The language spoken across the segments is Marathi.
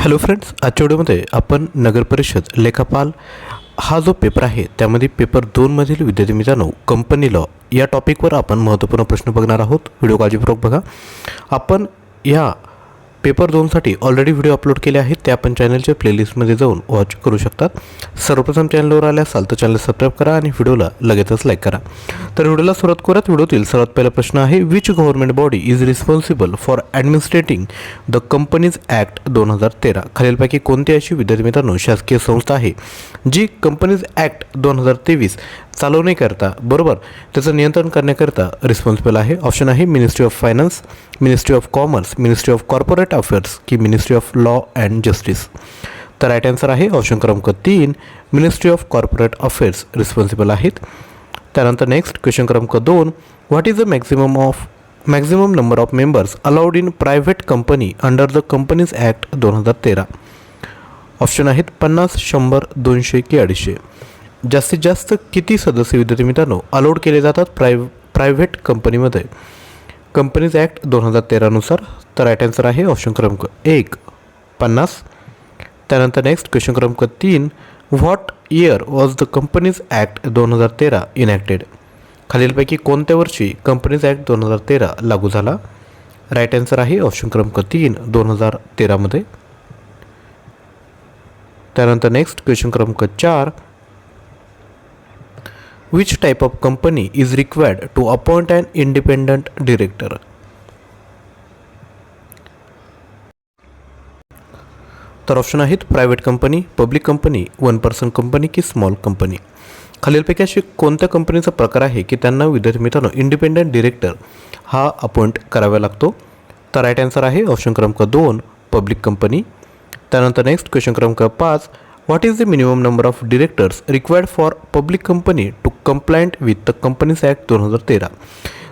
हॅलो फ्रेंड्स, आजच्या व्हिडिओमध्ये आपण नगरपरिषद लेखापाल हा जो पेपर आहे त्यामध्ये पेपर 2मधील विद्यार्थी मित्रांनो कंपनी लॉ या टॉपिकवर आपण महत्त्वपूर्ण प्रश्न बघणार आहोत. व्हिडिओ काळजीपूर्वक बघा. आपण या पेपर 2साठी ऑलरेडी व्हिडिओ अपलोड केले आहेत, ते आपण चॅनलच्या प्लेलिस्टमध्ये जाऊन वॉच करू शकतात. सर्वप्रथम चॅनलवर आले असाल तर चॅनल सबस्क्राईब करा आणि व्हिडिओला लगेचच लाईक करा. तर व्हिडिओला सुरुवात करूयात. व्हिडिओतील सर्वात पहिला प्रश्न आहे, which government body is responsible for administrating the companies act 2013. खालीलपैकी कोणती अशी विद्यार्थी मित्रांनो शासकीय संस्था आहे जी कंपनीज ॲक्ट 2023 चालवण्याकरता बरोबर त्याचं नियंत्रण करण्याकरता रिस्पॉन्सिबल आहे. ऑप्शन आहे ministry of finance, ministry of commerce, ministry of corporate affairs की ministry of law and justice. तर राईट आन्सर आहे ऑप्शन क्रमांक 3, ministry of corporate affairs responsible आहेत. त्यानंतर नेक्स्ट क्वेश्चन क्रमांक 2, what is the maximum number of members allowed in private company under the companies act 2013. Option आहेत 50, 100, 200 की 250. जास्तीत जास्त किती सदस्य विद्यार्थी मित्रांनो अलाउड केले जातात प्रायव्हेट कंपनीमध्ये कंपनीज ॲक्ट 2013 नुसार. तर राईट आन्सर आहे ऑप्शन क्रमांक 1, 50. त्यानंतर नेक्स्ट क्वेश्चन क्रमांक 3, what year was the companies act 2013 enacted. खालीलपैकी कोणत्या वर्षी कंपनीज ॲक्ट 2013 लागू झाला. राईट आन्सर आहे ऑप्शन क्रमांक 3, 2013मध्ये. त्यानंतर नेक्स्ट क्वेश्चन क्रमांक 4, which type of company is required to appoint an independent director. तर ऑप्शन आहेत private company, public company, 1 person company की स्मॉल कंपनी. खालीलपैकी अशी कोणत्या कंपनीचा प्रकार आहे की त्यांना विद्यार्थी मित्रांनो इंडिपेंडंट डिरेक्टर हा अपॉइंट करावा लागतो. तर राईट आन्सर आहे ऑप्शन क्रमांक 2, पब्लिक कंपनी. त्यानंतर नेक्स्ट क्वेश्चन क्रमांक 5, what is the minimum number of directors required for public company to compliant with the companies act 2013.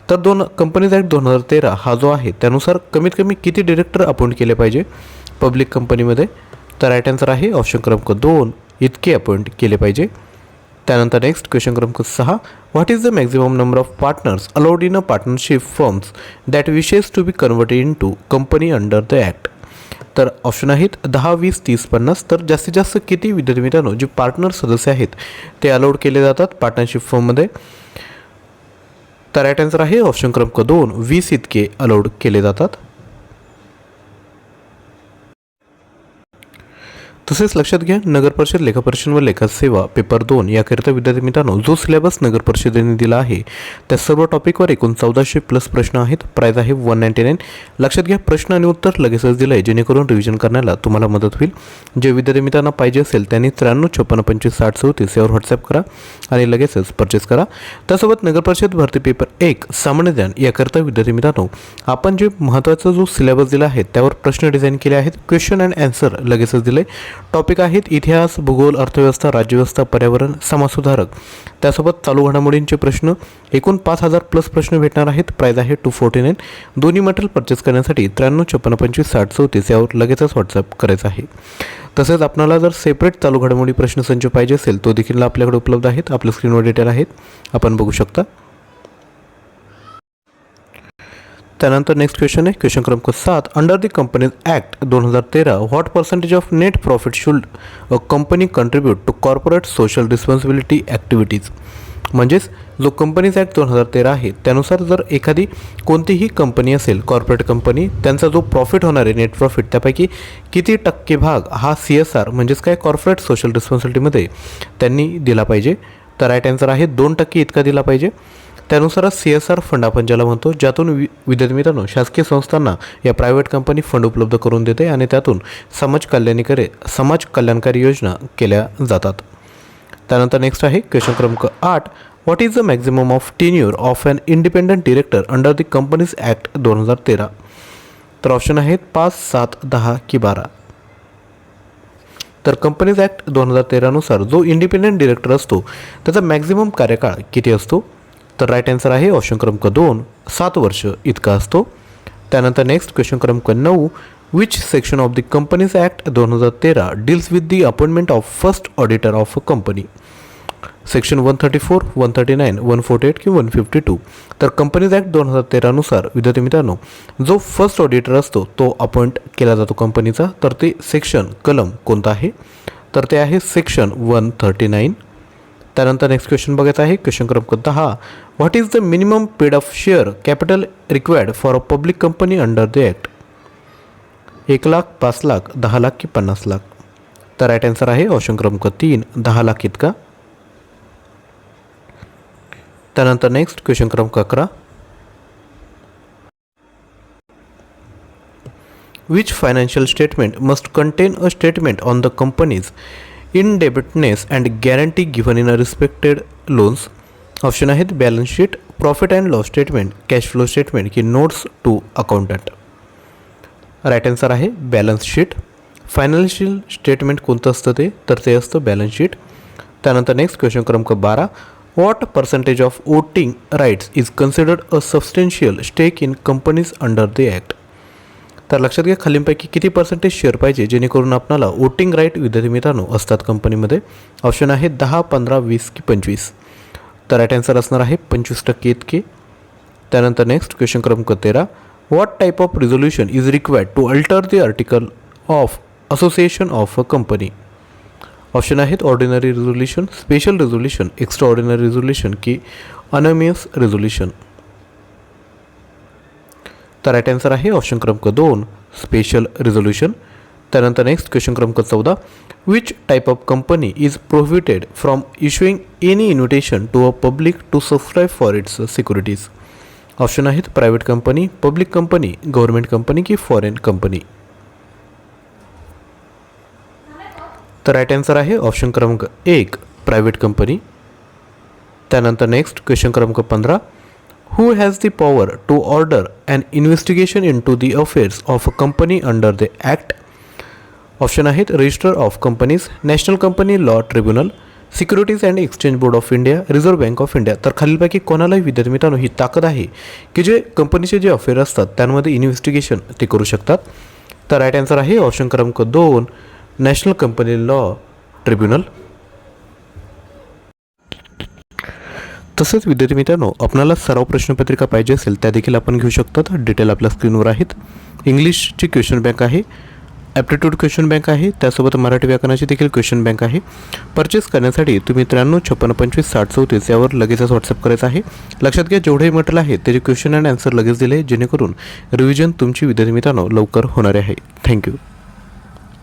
तर कंपनीज ॲक्ट 2013 हा जो आहे त्यानुसार कमीत कमी किती डिरेक्टर अपॉइंट केले पाहिजे पब्लिक कंपनीमध्ये. तर राईट आन्सर आहे ऑप्शन क्रमांक 2, इतके अपॉइंट केले पाहिजे. त्यानंतर नेक्स्ट क्वेश्चन क्रमांक 6, what is the maximum number of partners allowed in a partnership firms that wishes to be converted in to company under the act. तर ऑप्शन आहेत 10, 20, 30, 50. तर जास्तीत जास्त किती विद्यार्थी मित्रांनो जे पार्टनर सदस्य आहेत ते अलाउड केले जातात पार्टनरशिप फर्ममध्ये. तर राईट आन्सर आहे ऑप्शन क्रमांक 2, 20 इतके अलाउड केले जातात. तसेच लक्षात घ्या, नगरपरिषद लेखापरीक्षण व लेखासेवा पेपर 2 याकरिता विद्यार्थी मित्रांनो जो सिलेबस नगरपरिषदेने दिला आहे त्या सर्व टॉपिकवर एकूण 1400+ प्रश्न आहेत. प्राईज आहे 199. लक्षात घ्या, प्रश्न आणि उत्तर लगेचच दिलं आहे जेणेकरून रिव्हिजन करण्याला तुम्हाला मदत होईल. जे विद्यार्थी मित्रांना पाहिजे असेल त्यांनी 93 56 25 60 34 यावर व्हॉट्सअप करा आणि लगेचच परचेस करा. त्यासोबत नगरपरिषद भरती पेपर 1 सामान्य ज्ञान याकरिता विद्यार्थी मित्रांनो आपण जे महत्त्वाचा जो सिलेबस दिला आहे त्यावर प्रश्न डिझाईन केले आहेत. क्वेश्चन अँड आन्सर लगेचच दिले. टॉपिक आहेत इतिहास, भूगोल, अर्थव्यवस्था, राज्यव्यवस्था, पर्यावरण, समाजसुधारक. त्यासोबत चालू घडामोडींचे प्रश्न एकूण 5000+ प्रश्न भेटणार आहेत. प्राईज आहे 249. दोन्ही मटेरियल परचेस करण्यासाठी 93 56 25 60 34 यावर लगेचच व्हॉट्सअप करायचं आहे. तसेच आपल्याला जर सेपरेट चालू घडामोडी प्रश्नसंच पाहिजे असेल तो देखील आपल्याकडे उपलब्ध आहेत. आपल्या स्क्रीनवर डिटेल आहेत, आपण बघू शकता. त्यानंतर नेक्स्ट क्वेश्चन आहे क्वेश्चन क्रमांक 7, under the companies act 2013 what percentage of net profit should a company contribute to corporate social responsibility activities. म्हणजेच जो कंपनीज ॲक्ट 2013 आहे त्यानुसार जर एखादी कोणतीही कंपनी असेल कॉर्पोरेट कंपनी त्यांचा जो प्रॉफिट होणार आहे नेट प्रॉफिट त्यापैकी किती टक्के भाग हा CSR म्हणजेच काय कॉर्पोरेट सोशल रिस्पॉन्सिबिलिटीमध्ये त्यांनी दिला पाहिजे. तर राईट आन्सर आहे 2% इतका दिला पाहिजे. त्यानुसारच CSR फंड आपण ज्याला म्हणतो ज्यातून विद्यार्थी मित्रांनो शासकीय संस्थांना या प्रायव्हेट कंपनी फंड उपलब्ध करून देते आणि त्यातून समाज कल्याणकारी योजना केल्या जातात. त्यानंतर नेक्स्ट आहे क्वेश्चन क्रमांक 8, what is the maximum of tenure of an independent director under the companies act 2013. तर ऑप्शन आहेत 5, 7, 10 की 12. तर कंपनीज ॲक्ट 2013 नुसार जो इंडिपेंडंट डिरेक्टर असतो त्याचा मॅक्झिमम कार्यकाळ किती असतो. तर राईट आन्सर आहे ऑप्शन क्रमांक 2, 7 वर्ष इतका असतो. त्यानंतर नेक्स्ट क्वेश्चन क्रमांक 9, which section of the companies act 2013 deals with the appointment of first auditor of a company. Section 134, 139, 148 किंवा 152. तर कंपनीज ॲक्ट 2013नुसार विद्यार्थी मित्रांनो जो फर्स्ट ऑडिटर असतो तो अपॉइंट केला जातो कंपनीचा. तर ते सेक्शन कलम कोणतं आहे, तर ते आहे सेक्शन 139. त्यानंतर नेक्स्ट क्वेश्चन बघायचा आहे. क्वेश्चन क्रमांक 10. What is the minimum paid of share capital required for a public company under the act? 1 lakh, 5 lakh, 10 lakh की 50 लाख? तर राईट आन्सर आहे ऑप्शन क्रमांक 3, 10 लाख इतका. त्यानंतर नेक्स्ट क्वेश्चन क्रमांक 11. Which financial statement must contain a statement on the company's indebtedness and guarantee given in a respected loans? Option आहेत balance sheet, profit and loss statement, cash flow statement की notes to accountant? Right answer आहे बॅलन्स शीट. फायनान्शियल स्टेटमेंट कोणतं असतं ते, तर ते असतं बॅलन्स शीट. त्यानंतर नेक्स्ट क्वेश्चन क्रमांक 12. What percentage of voting rights is considered a substantial stake in companies under the act? तर लक्षात घ्या खालीलपैकी किती पर्सेंटेज शेअर पाहिजे जेणेकरून आपल्याला वोटिंग राईट विद्यार्थी मित्रांनो असतात कंपनीमध्ये? ऑप्शन आहे 10, 15, 20 की 25? तर राईट आन्सर असणार आहे 25% इतके. त्यानंतर नेक्स्ट क्वेश्चन क्रमांक 13. What type of resolution is required to alter the article of association of a company? Option आहेत ordinary resolution, special resolution, extraordinary resolution की अनॉनिमस रिझोल्युशन? तर राईट आन्सर आहे ऑप्शन क्रमांक 2, स्पेशल रिझोल्युशन. त्यानंतर नेक्स्ट क्वेश्चन क्रमांक 14. Which type of company is prohibited from issuing any invitation to a public to subscribe for its securities? Option आहेत private company, public company, government company की फॉरेन कंपनी? तर राईट आन्सर आहे ऑप्शन क्रमांक 1, प्रायव्हेट कंपनी. त्यानंतर नेक्स्ट क्वेश्चन क्रमांक 15. Who has the power to order an investigation into the affairs of a company under the Act? Option आहेत register of companies, national company law tribunal, securities and exchange board of India, reserve bank of India? तर खालीलपैकी कोणालाही विद्यार्थी मित्रांनो ही ताकद आहे की जे कंपनीचे जे अफेअर असतात त्यांमध्ये इन्व्हेस्टिगेशन ते करू शकतात. तर राईट आन्सर आहे ऑप्शन क्रमांक 2, नॅशनल कंपनी लॉ ट्रिब्युनल. तसंच विद्यार्थी मित्रांनो आपल्याला सराव प्रश्नपत्रिका पाहिजे असेल त्या देखील आपण घेऊ शकतात. डिटेल आपल्या स्क्रीनवर आहेत. इंग्लिशची क्वेश्चन बँक आहे, ॲप्टिट्यूड क्वेश्चन बँक आहे, त्यासोबत मराठी व्याकरणाची देखील क्वेश्चन बँक आहे. परचेस करण्यासाठी तुम्ही 93 56 25 60 34 यावर लगेचच व्हॉट्सअप करायचं आहे. लक्षात घ्या जेवढे मटेरियल आहे त्याचे क्वेश्चन अँड आन्सर लगेच दिले जेणेकरून रिव्हिजन तुमची विद्यार्थी मित्रांनो लवकर होणार आहे. थँक्यू.